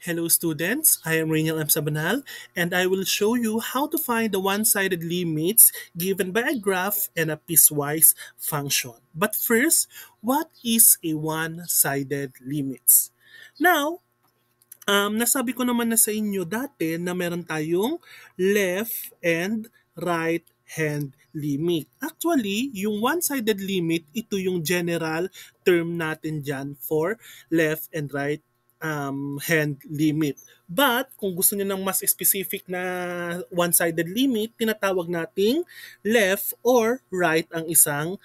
Hello students, I am Rainiel M. Sabanal and I will show you how to find the one-sided limits given by a graph and a piecewise function. But first, what is a one-sided limits? Now, nasabi ko naman na sa inyo dati na meron tayong left and right hand limit. Actually, yung one-sided limit, ito yung general term natin dyan for left and right hand limit. But kung gusto niyo ng mas specific na one-sided limit, tinatawag nating left or right ang isang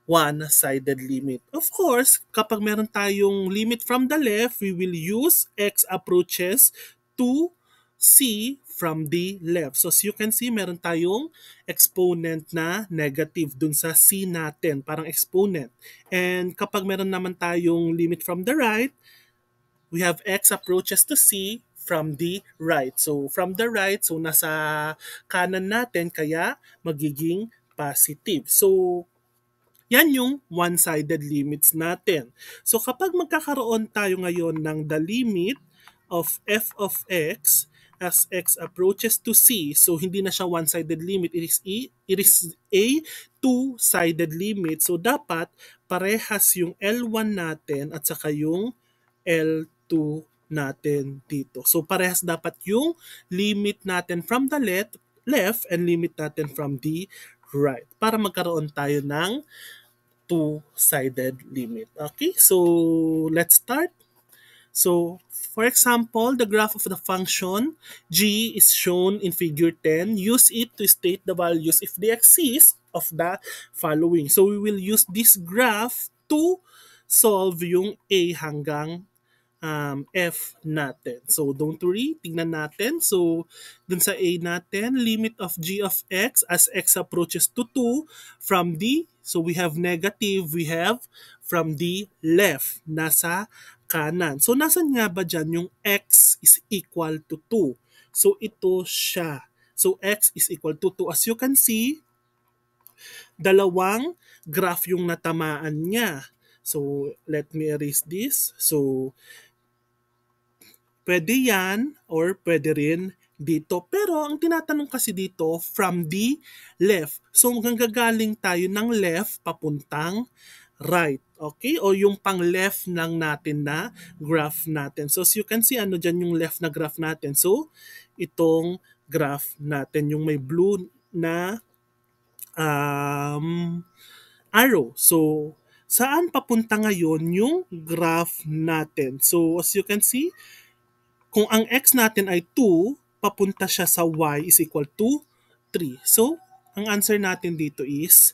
one-sided limit. Of course, kapag meron tayong limit from the left, we will use x approaches to c from the left. So as you can see, meron tayong exponent na negative dun sa c natin, parang exponent. And kapag meron naman tayong limit from the right, we have x approaches to c from the right. So from the right, so nasa kanan natin, kaya magiging positive. So yan yung one-sided limits natin. So kapag magkakaroon tayo ngayon ng the limit of f of x as x approaches to c, so hindi na siya one-sided limit, it is a two-sided limit. So dapat parehas yung L1 natin at saka yung L2 natin dito. So parehas dapat yung limit natin from the left and limit natin from the right para magkaroon tayo ng two-sided limit. Okay, so let's start. So, for example, the graph of the function g is shown in figure 10. Use it to state the values if they exist of the following. So, we will use this graph to solve yung a hanggang f natin. So, don't worry, tingnan natin. So, dun sa a natin, limit of g of x as x approaches to 2 from the, so we have negative, we have from the left, nasa kanan. So, nasan nga ba dyan yung x is equal to 2? So, ito siya. So, x is equal to 2. As you can see, dalawang graph yung natamaan niya. So, let me erase this. So, pwede yan or pwede rin dito. Pero ang tinatanong kasi dito, from the left. So gagaling tayo ng left papuntang right. Okay? O yung pang left lang natin na graph natin. So as you can see, ano dyan yung left na graph natin. So itong graph natin, yung may blue na arrow. So saan papunta ngayon yung graph natin? So as you can see, kung ang x natin ay 2, papunta siya sa y is equal to 3. So, ang answer natin dito is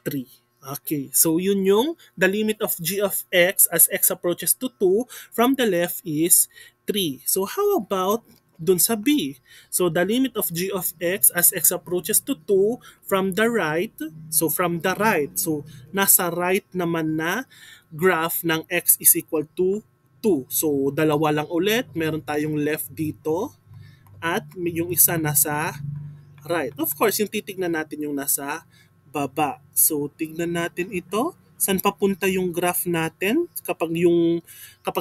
3. Okay, so yun yung the limit of g of x as x approaches to 2 from the left is 3. So, how about dun sa b? So, the limit of g of x as x approaches to 2 from the right. So, from the right. So, nasa right naman na graph ng x is equal to 2. So, dalawa lang ulit. Meron tayong left dito at yung isa nasa right. Of course, yung titignan natin yung nasa baba. So, tignan natin ito. Saan papunta yung graph natin kapag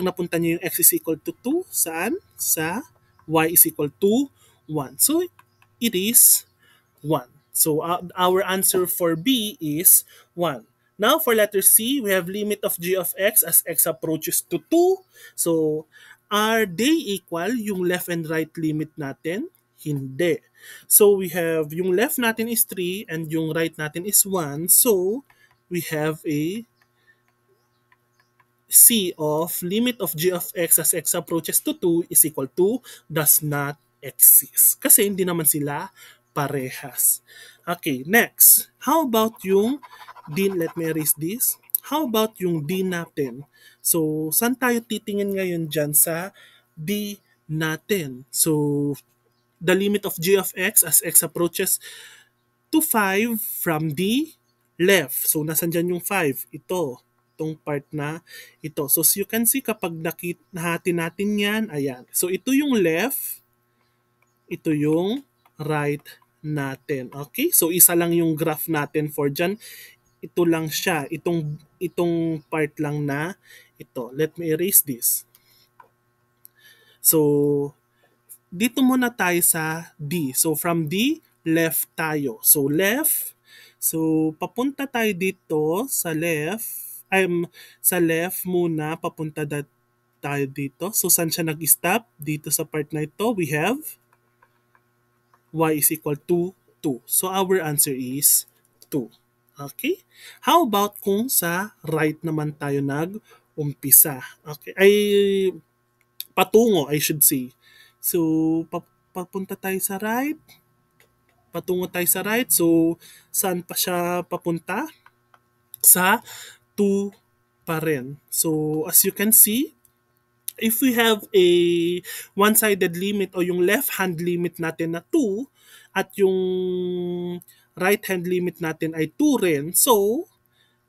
napunta niyo yung x is equal to 2? Saan? Sa y is equal to 1. So, it is 1. So, our answer for B is 1. Now, for letter C, we have limit of g of x as x approaches to 2. So, are they equal yung left and right limit natin? Hindi. So, we have yung left natin is 3 and yung right natin is 1. So, we have a C of limit of g of x as x approaches to 2 is equal to does not exist. Kasi hindi naman sila parehas. Okay, next. How about yung D? Let me erase this. How about yung D natin? So, saan tayo titingin ngayon dyan sa D natin? So, the limit of g of x as x approaches to 5 from the left. So, nasan dyan yung 5? Ito. Itong part na ito. So, as you can see, kapag nahati natin yan, ayan. So, ito yung left. Ito yung right natin. Okay? So, isa lang yung graph natin for dyan. Ito lang siya. Itong part lang na ito. Let me erase this. So, dito muna tayo sa D. So, from D, left tayo. So, left. So, papunta tayo dito sa left. Sa left muna, tayo dito. So, saan siya nag-stop? Dito sa part na ito, we have y is equal to 2. So, our answer is 2. Okay? How about kung sa right naman tayo nag-umpisa? Okay? Patungo, I should say. So, papunta tayo sa right. Patungo tayo sa right. So, saan pa siya papunta? Sa 2 pa rin. So, as you can see, if we have a one-sided limit o yung left-hand limit natin na 2 at yung right-hand limit natin ay 2 rin, so,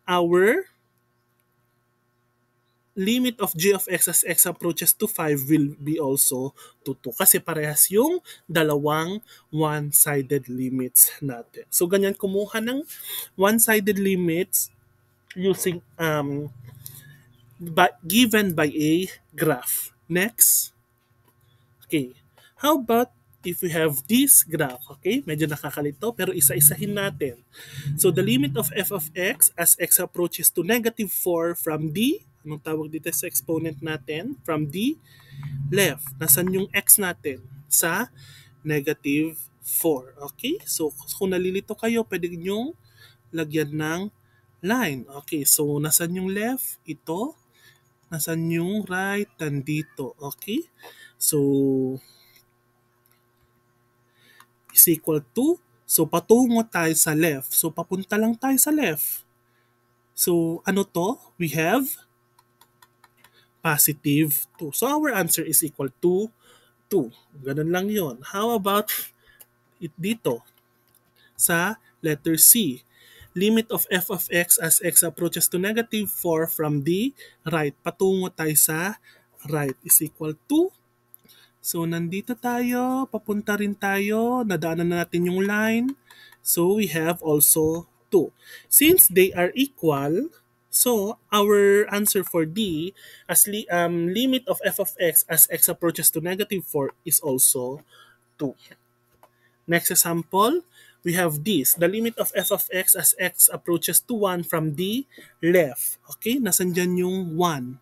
our limit of g of x as x approaches to 5 will be also to 2 kasi parehas yung dalawang one-sided limits natin. So, ganyan kumuha ng one-sided limits using given by a graph. Next. Okay. How about if we have this graph? Okay, medyo nakakalito pero isa-isahin natin. So the limit of f of x as x approaches to negative 4 from D, anong tawag dito sa exponent natin? From D, left. Nasaan yung x natin? Sa negative 4. Okay, so kung nalilito kayo, pwede nyo lagyan ng line. Okay, so nasaan yung left? Ito. Nasaan yung right? Nandito. Okay, so is equal to, so patungo tayo sa left. So papunta lang tayo sa left. So ano to? We have positive 2. So our answer is equal to 2. Ganun lang yon. How about it dito? Sa letter C. Limit of f of x as x approaches to negative 4 from the right. Patungo tayo sa right is equal to, so, nandito tayo, papunta rin tayo, nadaanan na natin yung line. So, we have also 2. Since they are equal, so, our answer for D, as limit of f of x as x approaches to negative 4 is also 2. Next example, we have this. The limit of f of x as x approaches to 1 from D left. Okay, nasan dyan yung 1?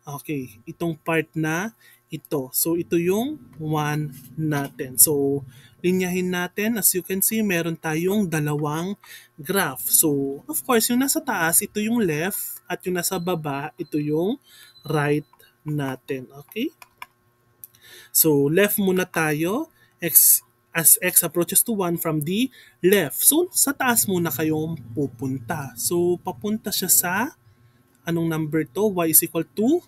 Okay, itong part na ito. So, ito yung 1 natin. So, linyahin natin. As you can see, meron tayong dalawang graph. So, of course, yung nasa taas, ito yung left. At yung nasa baba, ito yung right natin. Okay? So, left muna tayo. As x approaches to 1 from the left. So, sa taas muna kayong pupunta. So, papunta siya sa anong number to? Y is equal to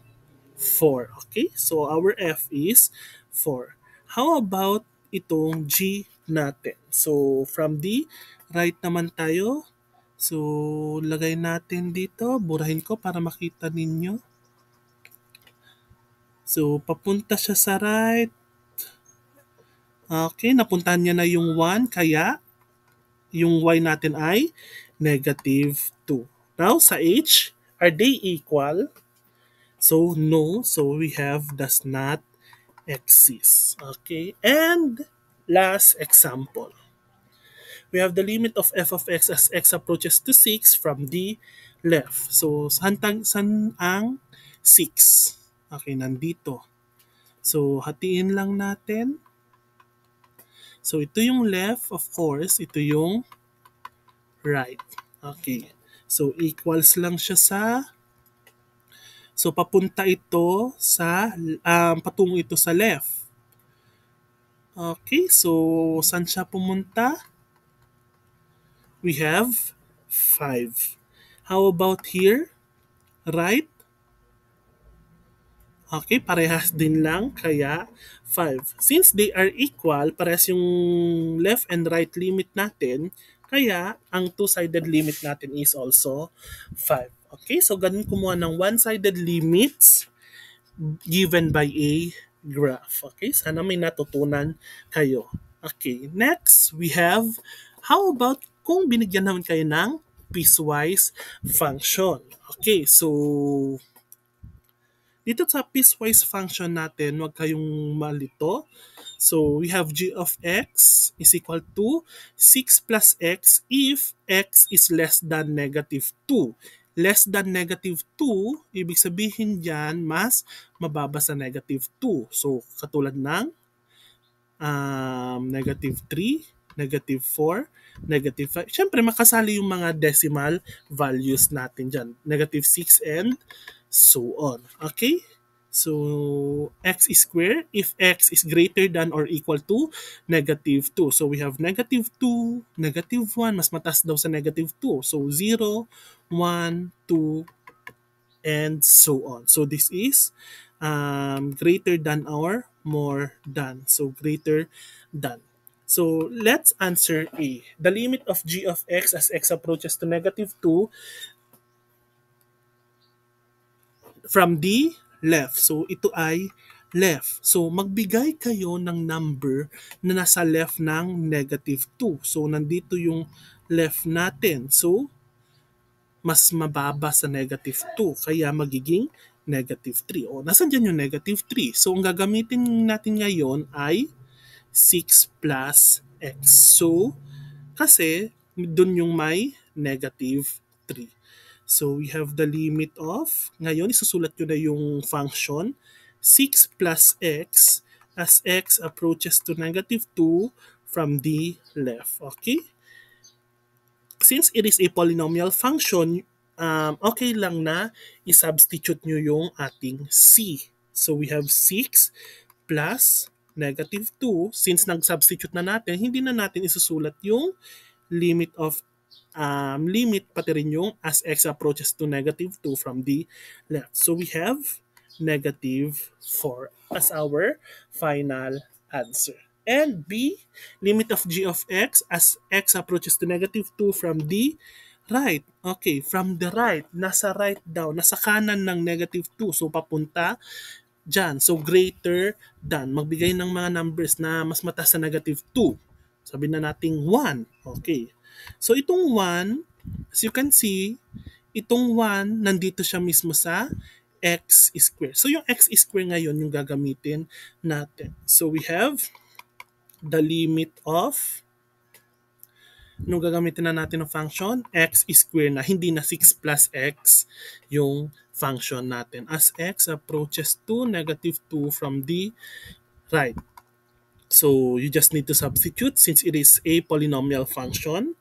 4. Okay? So, our F is 4. How about itong G natin? So, from the right naman tayo. So, lagay natin dito. Burahin ko para makita ninyo. So, papunta siya sa right. Okay, napuntahan niya na yung 1. Kaya, yung Y natin ay negative 2. Now, sa H, are they equal? So, no. So, we have does not exist. Okay? And last example. We have the limit of f of x as x approaches to 6 from the left. So, saan ang 6? Okay, nandito. So, hatiin lang natin. So, ito yung left, of course. Ito yung right. Okay. So, equals lang siya sa, so, papunta ito sa, patungo ito sa left. Okay, so, saan siya pumunta? We have 5. How about here? Right? Okay, parehas din lang, kaya 5. Since they are equal, parehas yung left and right limit natin, kaya ang two-sided limit natin is also 5. Okay, so ganun kumuha ng one-sided limits given by a graph. Okay, sana may natutunan kayo. Okay, next we have, how about kung binigyan naman kayo ng piecewise function? Okay, so Dito sa piecewise function natin, huwag kayong malito. So, we have g of x is equal to 6 plus x if x is less than negative 2. Less than negative 2, ibig sabihin dyan, mas mababa sa negative 2. So, katulad ng negative 3, negative 4, negative 5. Siyempre, makasali yung mga decimal values natin dyan. Negative 6 and so on. Okay? So, x is square if x is greater than or equal to negative 2. So, we have negative 2, negative 1, mas mataas daw sa negative 2. So, 0, 1, 2, and so on. So, this is greater than or more than. So, greater than. So, let's answer A. The limit of g of x as x approaches to negative 2 from the left. So, ito ay left. So, magbigay kayo ng number na nasa left ng negative 2. So, nandito yung left natin. So, mas mababa sa negative 2. Kaya magiging negative 3. O, nasan dyan yung negative 3? So, ang gagamitin natin ngayon ay 6 plus x. So, kasi dun yung may negative 3. So, we have the limit of, ngayon isusulat nyo na yung function, 6 plus x as x approaches to negative 2 from the left. Okay? Since it is a polynomial function, okay lang na i-substitute nyo yung ating c. So, we have 6 plus negative 2. Since nag-substitute na natin, hindi na natin isusulat yung limit of limit pati rin yung as x approaches to negative 2 from the left. So we have negative 4 as our final answer. And B, limit of g of x as x approaches to negative 2 from the right. Okay, from the right. Nasa right daw. Nasa kanan ng negative 2. So papunta dyan. So greater than. Magbigay ng mga numbers na mas mataas sa negative 2. Sabi na nating 1. Okay. So itong 1, as you can see, itong 1, nandito siya mismo sa x square. So yung x square ngayon yung gagamitin natin. So we have the limit of, nung gagamitin na natin ng function, x square na, hindi na 6 plus x yung function natin. As x approaches to negative 2 from the right. So you just need to substitute since it is a polynomial function.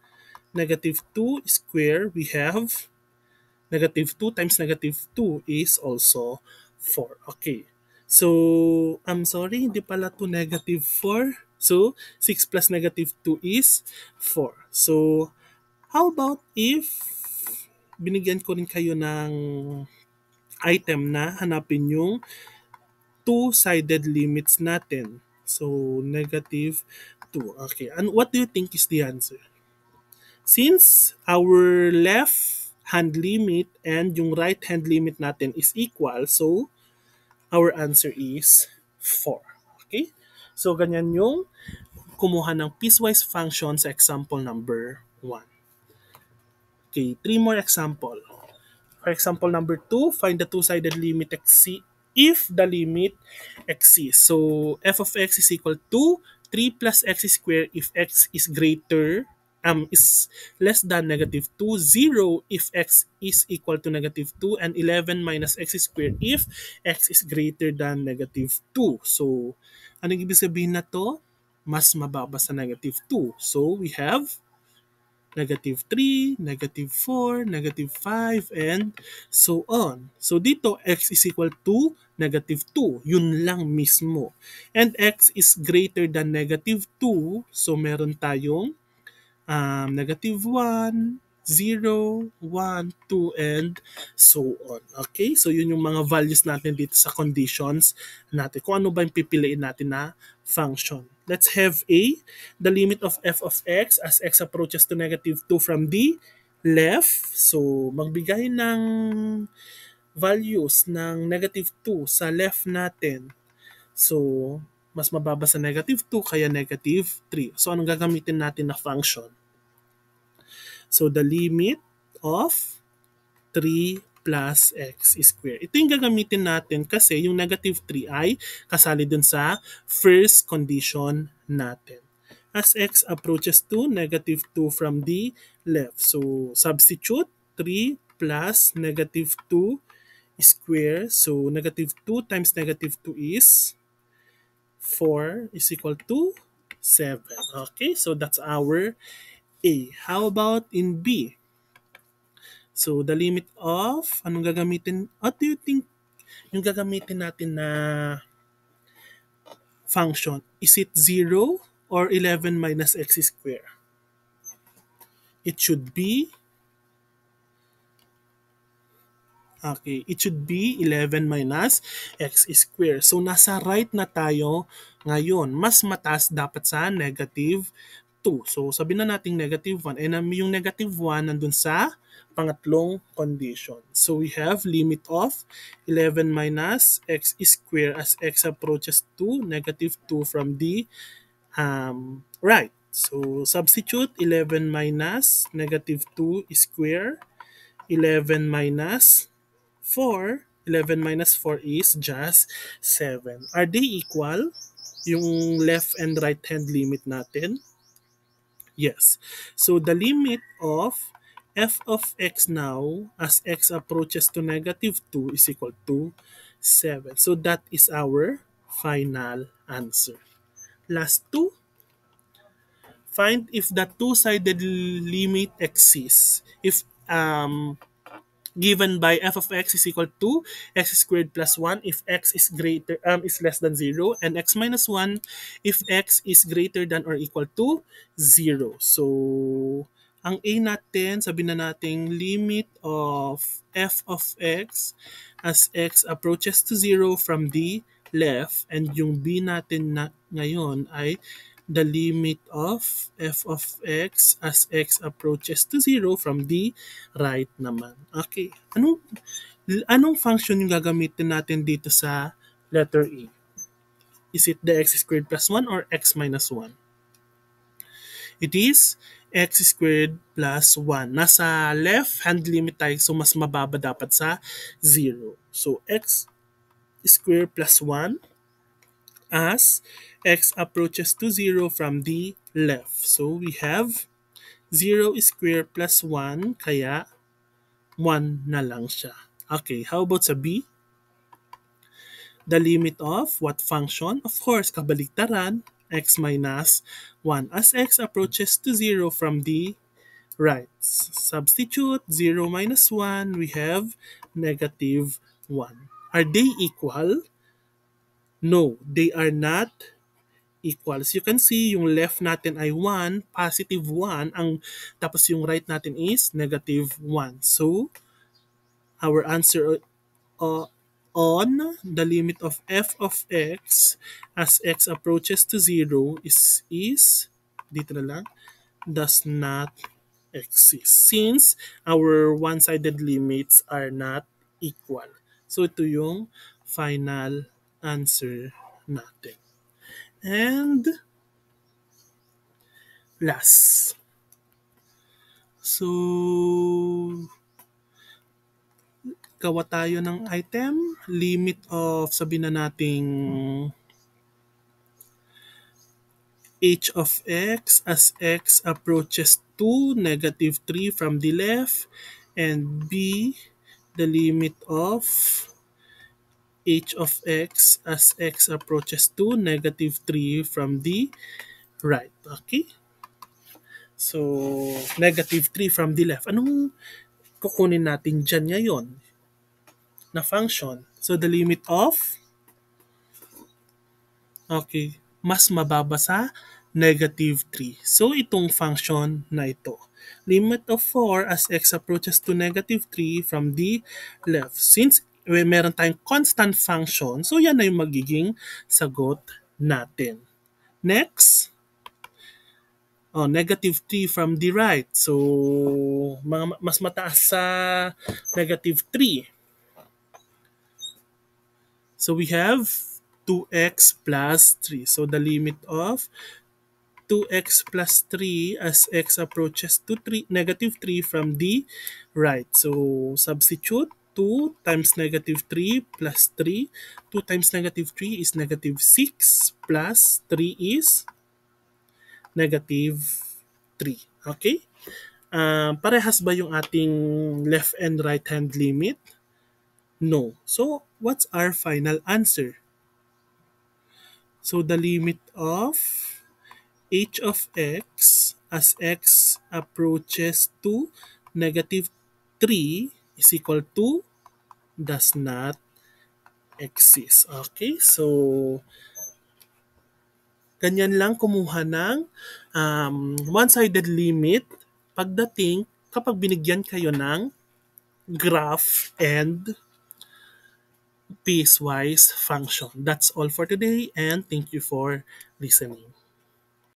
Negative 2 square, we have negative 2 times negative 2 is also 4. Okay. So, I'm sorry, hindi pala to negative 4. So, 6 plus negative 2 is 4. So, how about if binigyan ko rin kayo ng item na hanapin yung two-sided limits natin. So, negative 2. Okay. And what do you think is the answer? Since our left hand limit and yung right hand limit natin is equal, so our answer is 4. Okay? So, ganyan yung kumuha ng piecewise function sa example number 1. Okay, 3 more example. For example number 2, find the two-sided limit if the limit exists. So, f of x is equal to 3 plus x squared if x is greater is less than negative 2, 0 if x is equal to negative 2, and 11 minus x squared if x is greater than negative 2. So, anong ibig sabihin na to? Mas mababa sa negative 2. So, we have negative 3, negative 4, negative 5, and so on. So, dito, x is equal to negative 2. Yun lang mismo. And x is greater than negative 2. So, meron tayong negative 1, 0, 1, 2, and so on. Okay? So, yun yung mga values natin dito sa conditions natin. Kung ano ba yung pipiliin natin na function. Let's have A, the limit of f of x as x approaches to negative 2 from the left. So, magbigay ng values ng negative 2 sa left natin. So, mas mababa sa negative 2 kaya negative 3. So, anong gagamitin natin na function? So, the limit of 3 plus x squared. Ito yung gagamitin natin kasi yung negative 3 ay kasali dun sa first condition natin. As x approaches to negative 2 from the left. So, substitute 3 plus negative 2 square. So, negative 2 times negative 2 is 4 is equal to 7. Okay, so that's our A. How about in B? So, the limit of, anong gagamitin? What do you think yung gagamitin natin na function? Is it 0 or 11 minus x squared? It should be, okay, it should be 11 minus x squared. So, nasa right na tayo ngayon. Mas mataas dapat sa negative 2. So, sabihin na natin negative 1. And yung negative 1 nandun sa pangatlong condition. So, we have limit of 11 minus x squared as x approaches to negative 2 from the right. So, substitute 11 minus negative 2 square. 11 minus 4. 11 minus 4 is just 7. Are they equal? Yung left and right hand limit natin? Yes. So the limit of f of x now as x approaches to negative 2 is equal to 7. So that is our final answer. Last two, find if the two-sided limit exists. If given by f of x is equal to x squared plus 1 if x is less than 0, and x minus 1 if x is greater than or equal to 0. So, ang A natin, sabi na nating limit of f of x as x approaches to 0 from the left, and yung B natin na ngayon ay the limit of f of x as x approaches to 0 from the right naman. Okay. Anong function yung gagamitin natin dito sa letter E? Is it the x squared plus 1 or x minus 1? It is x squared plus 1. Nasa left hand limit tayo, so mas mababa dapat sa 0. So, x squared plus 1 as x approaches to 0 from the left. So, we have 0 squared plus 1, kaya 1 na lang siya. Okay, how about sa B? The limit of what function? Of course, kabaligtaran, x minus 1. As x approaches to 0 from the right. Substitute 0 minus 1, we have negative 1. Are they equal? No, they are not equal. As you can see, yung left natin ay 1, positive 1, tapos yung right natin is negative 1. So, our answer on the limit of f of x as x approaches to 0 is dito na lang, does not exist since our one-sided limits are not equal. So ito yung final answer natin. And last. So gawa tayo ng item, limit of, sabi na nating h of x as x approaches to negative 3 from the left, and b, the limit of h of x as x approaches to negative 3 from the right. Okay? So, negative 3 from the left. Anong kukunin natin dyan ngayon na function? So, the limit of, okay, mas mababa sa negative 3. So, itong function na ito. Limit of 4 as x approaches to negative 3 from the left. Since meron tayong constant function, so yan na yung magiging sagot natin. Next, negative 3 from the right. So, mas mataas sa negative 3. So, we have 2x plus 3. So, the limit of 2x plus 3 as x approaches to negative 3 from the right. So, substitute 2 times negative 3 plus 3. 2 times negative 3 is negative 6 plus 3 is negative 3. Okay? Parehas ba yung ating left and right hand limit? No. So, what's our final answer? So, the limit of h of x as x approaches to negative 3 is equal to does not exist. Okay? So, ganyan lang kumuha ng one-sided limit pagdating kapag binigyan kayo ng graph and piecewise function. That's all for today and thank you for listening.